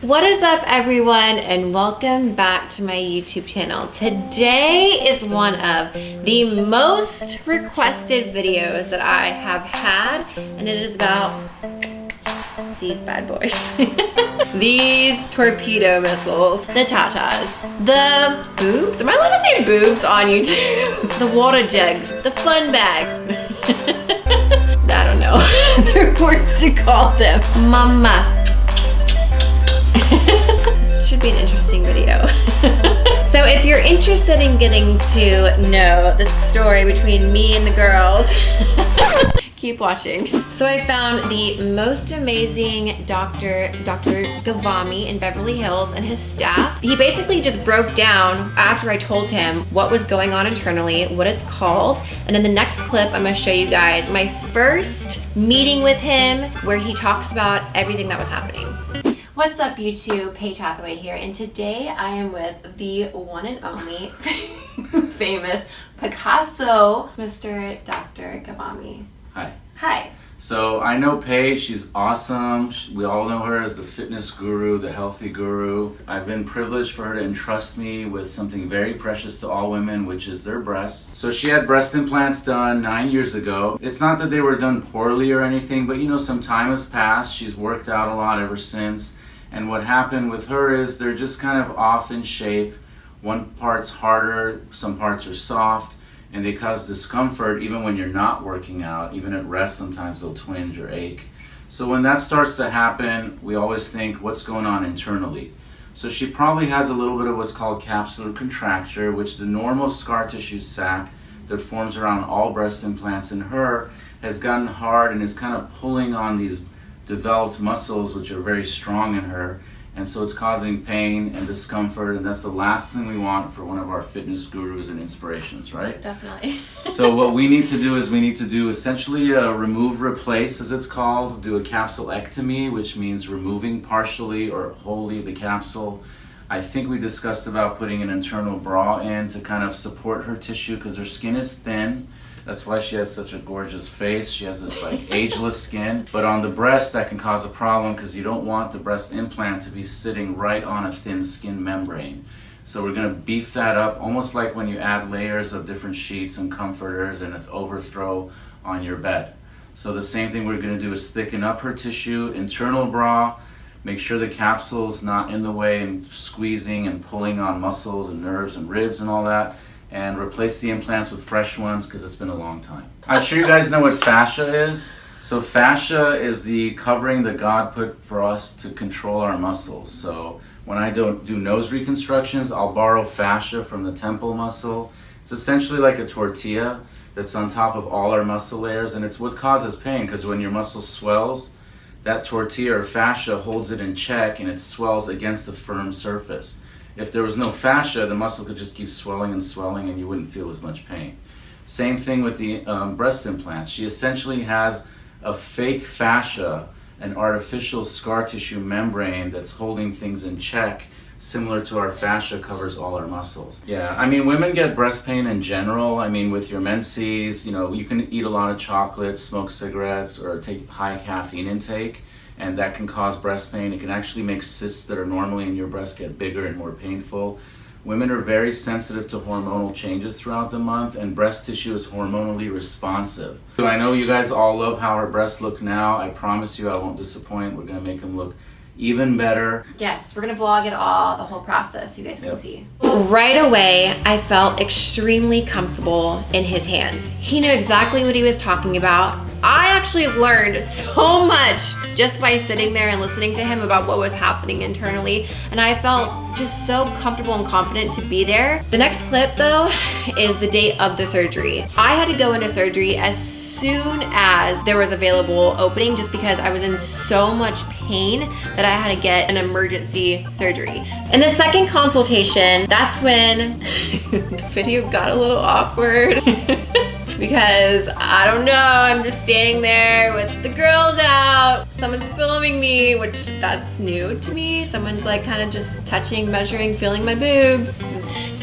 What is up, everyone, and welcome back to my YouTube channel. Today is one of the most requested videos that I have had, and it is about these bad boys. These torpedo missiles, the tatas, the boobs. Am I allowed to say boobs on YouTube? The water jugs, the fun bags. I don't know. There are words to call them. Mama. This should be an interesting video. So if you're interested in getting to know the story between me and the girls, keep watching. So I found the most amazing Dr. Ghavami in Beverly Hills and his staff. He basically just broke down after I told him what was going on internally, what it's called, and in the next clip I'm gonna show you guys my first meeting with him where he talks about everything that was happening. What's up, YouTube? Paige Hathaway here, and today I am with the one and only famous Picasso, Mr. Dr. Ghavami. Hi. Hi. So I know Paige, she's awesome. We all know her as the fitness guru, the healthy guru. I've been privileged for her to entrust me with something very precious to all women, which is their breasts. So she had breast implants done 9 years ago. It's not that they were done poorly or anything, but you know, some time has passed. She's worked out a lot ever since. And what happened with her is they're just kind of off in shape. One part's harder, some parts are soft, and they cause discomfort even when you're not working out. Even at rest, sometimes they'll twinge or ache. So when that starts to happen, we always think, what's going on internally? So she probably has a little bit of what's called capsular contracture, which the normal scar tissue sac that forms around all breast implants in her has gotten hard and is kind of pulling on these developed muscles which are very strong in her, and so it's causing pain and discomfort, and that's the last thing we want for one of our fitness gurus and inspirations, right? Definitely. So what we need to do is we need to do essentially a remove replace, as it's called, do a capsulectomy, which means removing partially or wholly the capsule. I think we discussed about putting an internal bra in to kind of support her tissue because her skin is thin. That's why she has such a gorgeous face. She has this like ageless skin. But on the breast, that can cause a problem because you don't want the breast implant to be sitting right on a thin skin membrane. So we're gonna beef that up, almost like when you add layers of different sheets and comforters and an overthrow on your bed. So the same thing we're gonna do is thicken up her tissue, internal bra, make sure the capsule's not in the way and squeezing and pulling on muscles and nerves and ribs and all that, and replace the implants with fresh ones because it's been a long time. I'm sure you guys know what fascia is. So fascia is the covering that God put for us to control our muscles. So when I do nose reconstructions, I'll borrow fascia from the temple muscle. It's essentially like a tortilla that's on top of all our muscle layers, and it's what causes pain because when your muscle swells, that tortilla or fascia holds it in check and it swells against the firm surface. If there was no fascia, the muscle could just keep swelling and you wouldn't feel as much pain. Same thing with the breast implants. She essentially has a fake fascia, an artificial scar tissue membrane that's holding things in check, similar to our fascia covers all our muscles. Yeah, I mean, women get breast pain in general. I mean, with your menses, you know, you can eat a lot of chocolate, smoke cigarettes, or take high caffeine intake, and that can cause breast pain. It can actually make cysts that are normally in your breast get bigger and more painful. Women are very sensitive to hormonal changes throughout the month, and breast tissue is hormonally responsive. So I know you guys all love how her breasts look now. I promise you I won't disappoint. We're gonna make them look even better. Yes, we're gonna vlog it all, the whole process, you guys can see. Right away, I felt extremely comfortable in his hands. He knew exactly what he was talking about. I actually learned so much just by sitting there and listening to him about what was happening internally, and I felt just so comfortable and confident to be there. The next clip though is the date of the surgery. I had to go into surgery as soon as there was available opening just because I was in so much pain that I had to get an emergency surgery. In the second consultation, that's when the video got a little awkward. Because I don't know, I'm just standing there with the girls out, someone's filming me, which that's new to me. Someone's like kind of just touching, measuring, feeling my boobs.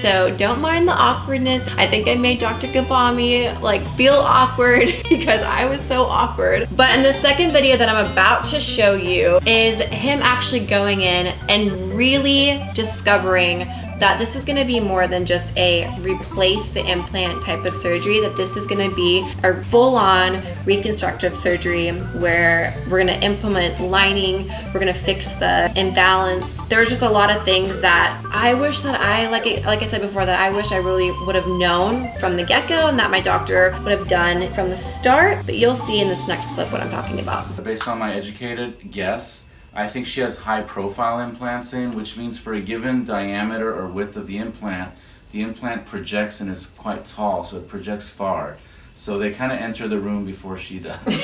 So don't mind the awkwardness. I think I made Dr. Ghavami like feel awkward because I was so awkward. But in the second video that I'm about to show you is him actually going in and really discovering that this is gonna be more than just a replace the implant type of surgery, that this is gonna be a full-on reconstructive surgery where we're gonna implement lining, we're gonna fix the imbalance. There's just a lot of things that I wish that like I said before, that I wish I really would have known from the get-go and that my doctor would have done from the start, but you'll see in this next clip what I'm talking about. Based on my educated guess, I think she has high profile implants in, which means for a given diameter or width of the implant projects and is quite tall, so it projects far. So they kind of enter the room before she does.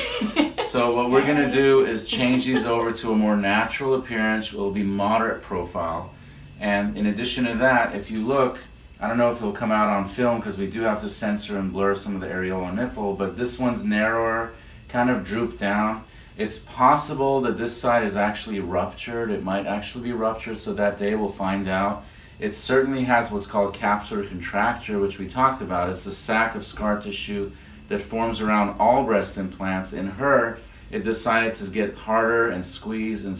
So what we're gonna do is change these over to a more natural appearance. It will be moderate profile. And in addition to that, if you look, I don't know if it'll come out on film because we do have to censor and blur some of the areola nipple, but this one's narrower, kind of drooped down. It's possible that this side is actually ruptured. It might actually be ruptured, so that day we'll find out. It certainly has what's called capsular contracture, which we talked about. It's a sac of scar tissue that forms around all breast implants. In her, it decided to get harder and squeeze, and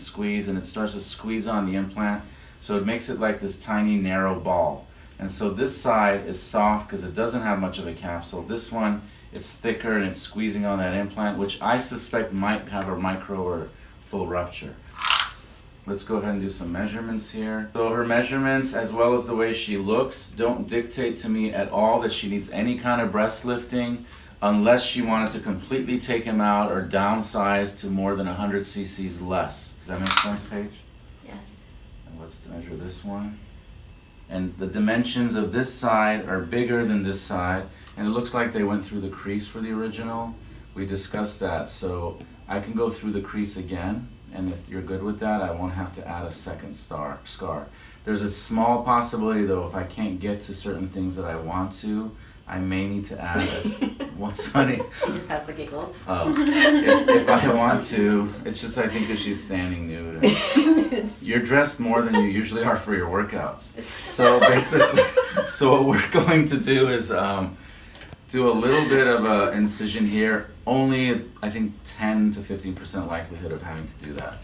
it starts to squeeze on the implant, so it makes it like this tiny narrow ball. And so this side is soft because it doesn't have much of a capsule. This one, it's thicker and it's squeezing on that implant, which I suspect might have a micro or full rupture. Let's go ahead and do some measurements here. So her measurements, as well as the way she looks, don't dictate to me at all that she needs any kind of breast lifting unless she wanted to completely take him out or downsize to more than 100 cc's less. Does that make sense, Paige? Yes. And let's measure this one. And the dimensions of this side are bigger than this side, and it looks like they went through the crease for the original. We discussed that, so I can go through the crease again, and if you're good with that, I won't have to add a second scar. There's a small possibility though, if I can't get to certain things that I want to, I may need to add what's funny? She just has the giggles. Oh, if I want to, it's just I think because she's standing nude. You're dressed more than you usually are for your workouts. So basically, so what we're going to do is do a little bit of an incision here. Only, I think, 10 to 15% likelihood of having to do that.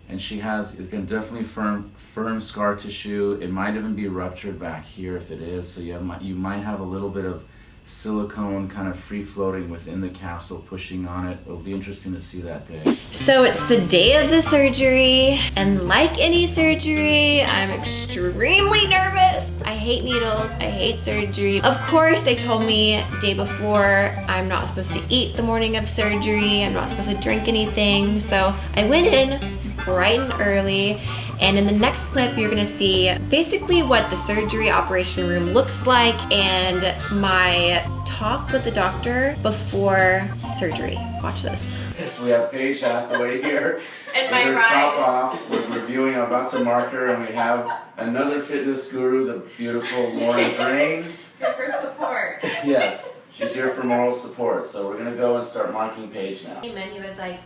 And she has, again, definitely firm scar tissue. It might even be ruptured back here if it is. So you might have a little bit of silicone kind of free floating within the capsule pushing on it. It'll be interesting to see that day. So it's the day of the surgery, and like any surgery, I'm extremely nervous. I hate needles, I hate surgery. Of course, they told me the day before I'm not supposed to eat the morning of surgery, I'm not supposed to drink anything. So I went in bright and early, and in the next clip you're gonna see basically what the surgery operation room looks like and my talk with the doctor before surgery. Watch this. Yes, we have Paige Hathaway here. And my her ride. top off. We're reviewing, I'm about to mark her, and we have another fitness guru, the beautiful Lauren Drain. Here for support. Yes, she's here for moral support. So we're gonna go and start marking Paige now. And then he was like,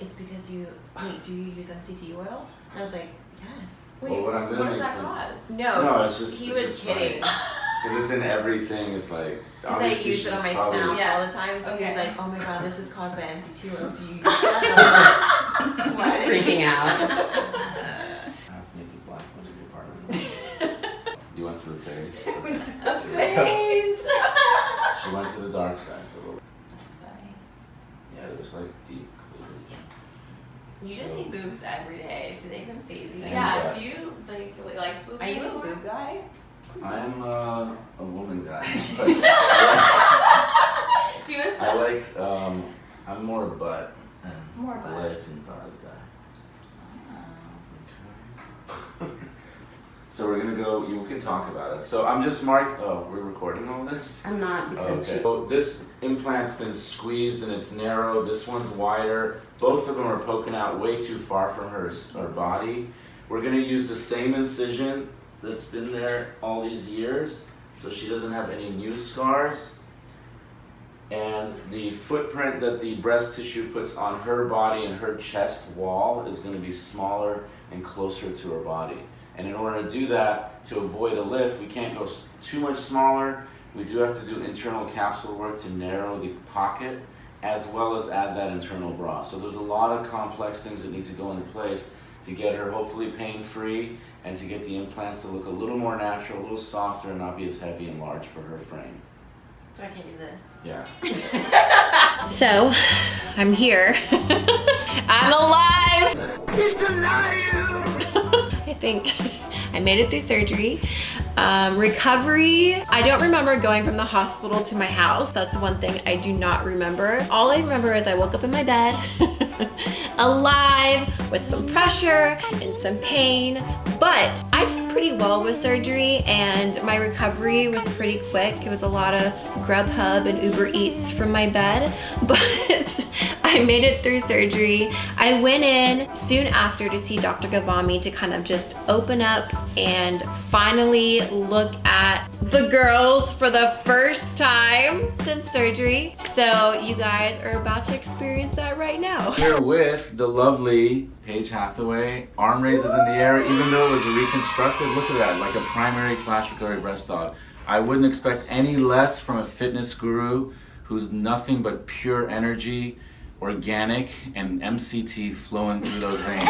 it's because you, wait, do you use MCT oil? And I was like, yes. Wait, Well, what I'm gonna does make that for- cause? No, it's just He it's was just kidding. Because it's in everything. It's like Because I obviously use it on my she's probably- Snap all the Yes. time. So he Okay. was like, oh my god, this is caused by MCT oil. Do you use that? And I was like, what? Freaking out. Half naked black. What is your partner? You went through a phase. A phase. She went to the dark side for a little. That's funny. Yeah, it was like deep cleavage. You just see boobs every day. Do they even phase you? Yeah, do you like boobs? Are you a anymore? boob guy? I'm a woman guy. But Do you assess? I like I'm more butt and More butt. legs and thighs guy. Okay. So we're gonna go. You can talk about it. So I'm just marked. Oh, we're recording all this. I'm not because Okay. So this implant's been squeezed and it's narrow. This one's wider. Both of them are poking out way too far from her body. We're gonna use the same incision that's been there all these years, so she doesn't have any new scars. And the footprint that the breast tissue puts on her body and her chest wall is gonna be smaller and closer to her body. And in order to do that, to avoid a lift, we can't go too much smaller. We do have to do internal capsule work to narrow the pocket, as well as add that internal bra. So there's a lot of complex things that need to go into place to get her hopefully pain-free and to get the implants to look a little more natural, a little softer, and not be as heavy and large for her frame. So I can't do this. Yeah. So, I'm here. I'm alive! He's alive! I think I made it through surgery. Recovery, I don't remember going from the hospital to my house. That's one thing I do not remember. All I remember is I woke up in my bed, alive, with some pressure and some pain, but I did pretty well with surgery and my recovery was pretty quick. It was a lot of Grubhub and Uber Eats from my bed, but I made it through surgery. I went in soon after to see Dr. Ghavami to kind of just open up and finally look at the girls for the first time since surgery. So you guys are about to experience that right now. Here with the lovely Paige Hathaway, arm raises in the air, even though it was a reconstructed, look at that, like a primary flash recovery breast aug. I wouldn't expect any less from a fitness guru who's nothing but pure energy, organic, and MCT flowing through those veins.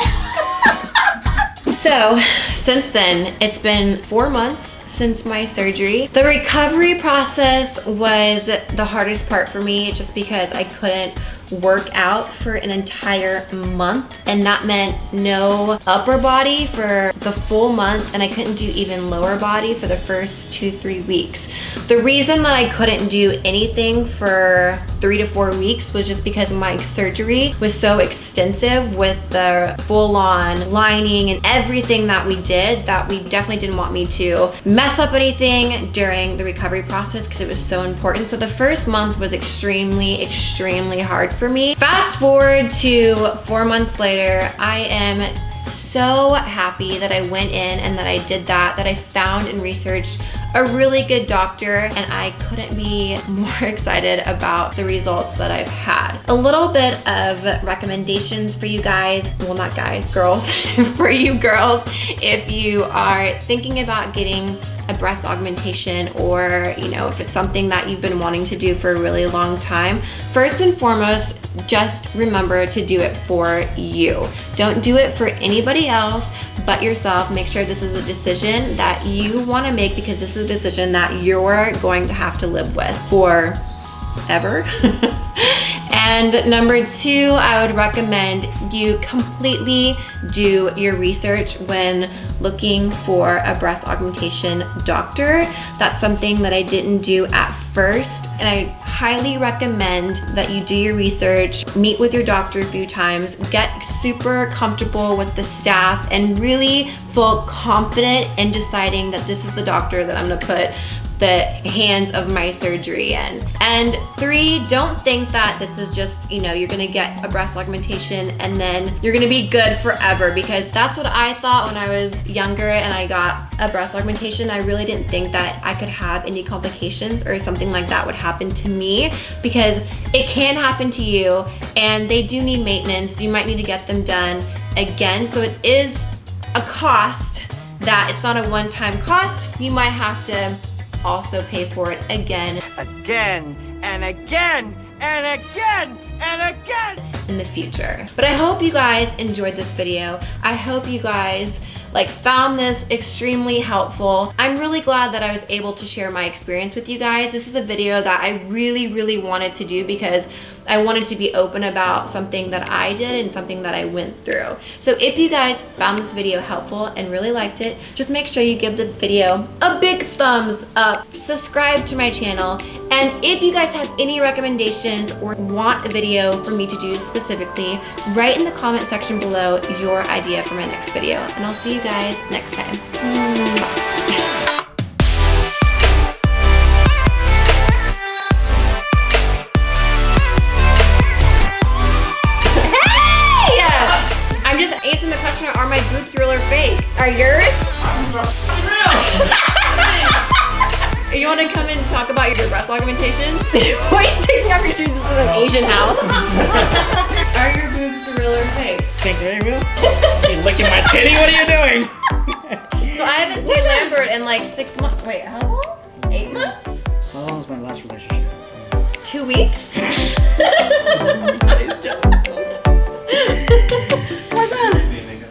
So, since then, it's been 4 months since my surgery. The recovery process was the hardest part for me just because I couldn't work out for an entire month, and that meant no upper body for the full month, and I couldn't do even lower body for the first 2-3 weeks. The reason that I couldn't do anything for 3 to 4 weeks was just because my surgery was so extensive with the full-on lining and everything that we did that we definitely didn't want me to mess up anything during the recovery process because it was so important. So the first month was extremely hard for me. Fast forward to 4 months later, I am so happy that I went in and that I did that I found and researched a really good doctor, and I couldn't be more excited about the results that I've had. A little bit of recommendations for you guys, well not guys, girls, for you girls, if you are thinking about getting a breast augmentation, or you know, if it's something that you've been wanting to do for a really long time. First and foremost, just remember to do it for you. Don't do it for anybody else but yourself. Make sure this is a decision that you want to make because this is a decision that you're going to have to live with forever. And number 2, I would recommend you completely do your research when looking for a breast augmentation doctor. That's something that I didn't do at first, and I highly recommend that you do your research, meet with your doctor a few times, get super comfortable with the staff, and really feel confident in deciding that this is the doctor that I'm gonna put the hands of my surgery in. And 3, don't think that this is just, you know, you're gonna get a breast augmentation and then you're gonna be good forever, because that's what I thought when I was younger and I got a breast augmentation. I really didn't think that I could have any complications or something like that would happen to me, because it can happen to you and they do need maintenance. You might need to get them done again. So it is a cost that it's not a one-time cost. You might have to also pay for it again and again in the future. But I hope you guys enjoyed this video. I hope you guys found this extremely helpful. I'm really glad that I was able to share my experience with you guys. This is a video that I really wanted to do because I wanted to be open about something that I did and something that I went through. So if you guys found this video helpful and really liked it, just make sure you give the video a big thumbs up, subscribe to my channel, and if you guys have any recommendations or want a video for me to do specifically, write in the comment section below your idea for my next video, and I'll see you guys next time. Bye. Answer the question, are my boobs real or fake? Are yours? You want to come and talk about your breast augmentation? Why are you taking off your shoes? This is an Asian house. Are your boobs real or fake? Think they're real? You're licking my titty? What are you doing? So I haven't seen Lambert in like 6 months. Wait, how long? 8 months? How long was my last relationship? 2 weeks? Today's joke.